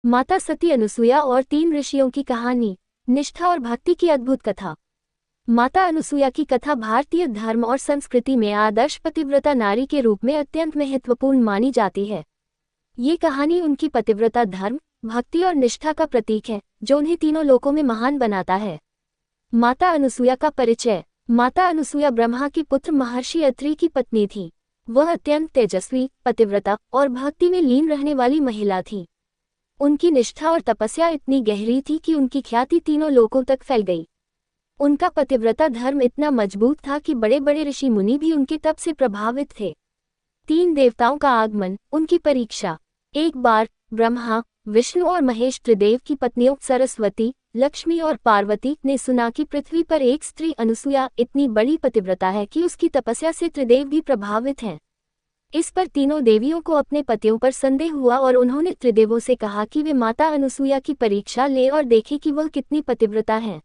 माता सती अनुसुईया और 3 ऋषियों की कहानी। निष्ठा और भक्ति की अद्भुत कथा। माता अनुसुईया की कथा भारतीय धर्म और संस्कृति में आदर्श पतिव्रता नारी के रूप में अत्यंत महत्वपूर्ण मानी जाती है। ये कहानी उनकी पतिव्रता धर्म, भक्ति और निष्ठा का प्रतीक है, जो उन्हें तीनों लोकों में महान बनाता है। माता अनुसुईया का परिचय। माता अनुसुईया ब्रह्मा की पुत्र महर्षि अत्रि की पत्नी थी। वह अत्यंत तेजस्वी, पतिव्रता और भक्ति में लीन रहने वाली महिला थी। उनकी निष्ठा और तपस्या इतनी गहरी थी कि उनकी ख्याति तीनों लोकों तक फैल गई। उनका पतिव्रता धर्म इतना मजबूत था कि बड़े बड़े ऋषि मुनि भी उनके तप से प्रभावित थे। 3 देवताओं का आगमन, उनकी परीक्षा। एक बार ब्रह्मा, विष्णु और महेश त्रिदेव की पत्नियों सरस्वती, लक्ष्मी और पार्वती ने सुना कि पृथ्वी पर एक स्त्री अनुसुईया इतनी बड़ी पतिव्रता है कि उसकी तपस्या से त्रिदेव भी प्रभावित हैं। इस पर तीनों देवियों को अपने पतियों पर संदेह हुआ और उन्होंने त्रिदेवों से कहा कि वे माता अनुसुईया की परीक्षा ले और देखें कि वह कितनी पतिव्रता हैं।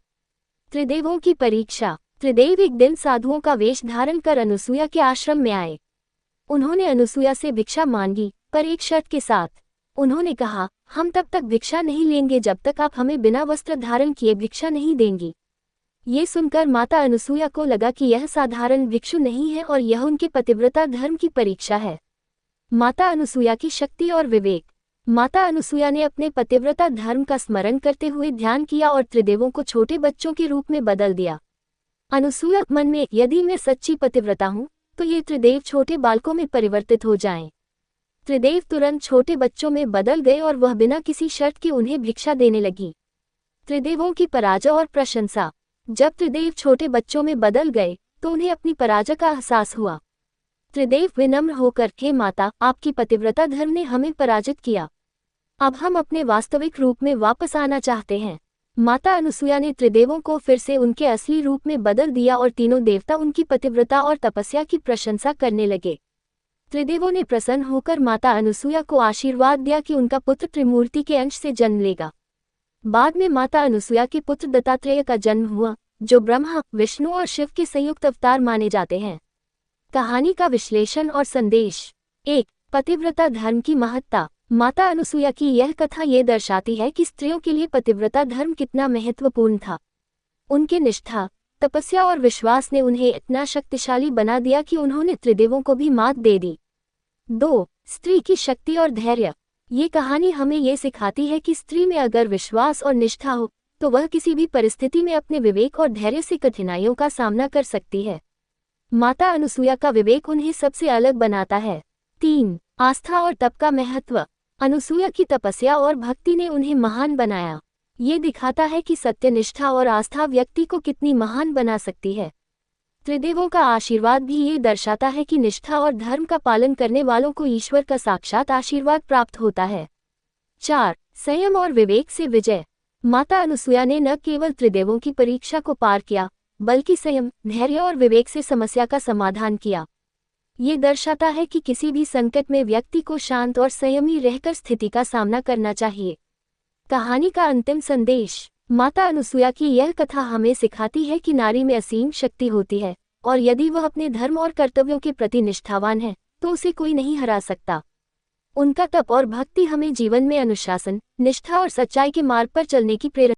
त्रिदेवों की परीक्षा। त्रिदेव एक दिन साधुओं का वेश धारण कर अनुसुईया के आश्रम में आए। उन्होंने अनुसुईया से भिक्षा मांगी, पर एक शर्त के साथ। उन्होंने कहा, हम तब तक भिक्षा नहीं लेंगे जब तक आप हमें बिना वस्त्र धारण किए भिक्षा नहीं देंगी। ये सुनकर माता अनुसुईया को लगा कि यह साधारण भिक्षु नहीं है और यह उनके पतिव्रता धर्म की परीक्षा है। माता अनुसुईया की शक्ति और विवेक। माता अनुसुईया ने अपने पतिव्रता धर्म का स्मरण करते हुए ध्यान किया और त्रिदेवों को छोटे बच्चों के रूप में बदल दिया। अनुसुईया मन में, यदि मैं सच्ची पतिव्रता हूँ तो ये त्रिदेव छोटे बालकों में परिवर्तित हो जाएं। त्रिदेव तुरंत छोटे बच्चों में बदल गए और वह बिना किसी शर्त के उन्हें भिक्षा देने लगी। त्रिदेवों की पराजय और प्रशंसा। जब त्रिदेव छोटे बच्चों में बदल गए तो उन्हें अपनी पराजय का एहसास हुआ। त्रिदेव विनम्र होकर, हे माता, आपकी पतिव्रता धर्म ने हमें पराजित किया। अब हम अपने वास्तविक रूप में वापस आना चाहते हैं। माता अनुसुईया ने त्रिदेवों को फिर से उनके असली रूप में बदल दिया और तीनों देवता उनकी पतिव्रता और तपस्या की प्रशंसा करने लगे। त्रिदेवों ने प्रसन्न होकर माता अनुसुईया को आशीर्वाद दिया कि उनका पुत्र त्रिमूर्ति के अंश से जन्म लेगा। बाद में माता अनुसुईया के पुत्र दत्तात्रेय का जन्म हुआ, जो ब्रह्मा, विष्णु और शिव के संयुक्त अवतार माने जाते हैं। कहानी का विश्लेषण और संदेश। 1. पतिव्रता धर्म की महत्ता। माता अनुसुईया की यह कथा ये दर्शाती है कि स्त्रियों के लिए पतिव्रता धर्म कितना महत्वपूर्ण था। उनके निष्ठा, तपस्या और विश्वास ने उन्हें इतना शक्तिशाली बना दिया कि उन्होंने त्रिदेवों को भी मात दे दी। 2. स्त्री की शक्ति और धैर्य। ये कहानी हमें ये सिखाती है कि स्त्री में अगर विश्वास और निष्ठा हो तो वह किसी भी परिस्थिति में अपने विवेक और धैर्य से कठिनाइयों का सामना कर सकती है। माता अनुसुईया का विवेक उन्हें सबसे अलग बनाता है। 3. आस्था और तप का महत्व। अनुसुईया की तपस्या और भक्ति ने उन्हें महान बनाया। ये दिखाता है कि सत्यनिष्ठा और आस्था व्यक्ति को कितनी महान बना सकती है। त्रिदेवों का आशीर्वाद भी ये दर्शाता है कि निष्ठा और धर्म का पालन करने वालों को ईश्वर का साक्षात आशीर्वाद प्राप्त होता है। 4. संयम और विवेक से विजय। माता अनुसुईया ने न केवल त्रिदेवों की परीक्षा को पार किया, बल्कि संयम, धैर्य और विवेक से समस्या का समाधान किया। ये दर्शाता है कि किसी भी संकट में व्यक्ति को शांत और संयमी रहकर स्थिति का सामना करना चाहिए। कहानी का अंतिम संदेश। माता अनुसुईया की यह कथा हमें सिखाती है कि नारी में असीम शक्ति होती है, और यदि वह अपने धर्म और कर्तव्यों के प्रति निष्ठावान है तो उसे कोई नहीं हरा सकता। उनका तप और भक्ति हमें जीवन में अनुशासन, निष्ठा और सच्चाई के मार्ग पर चलने की प्रेरणा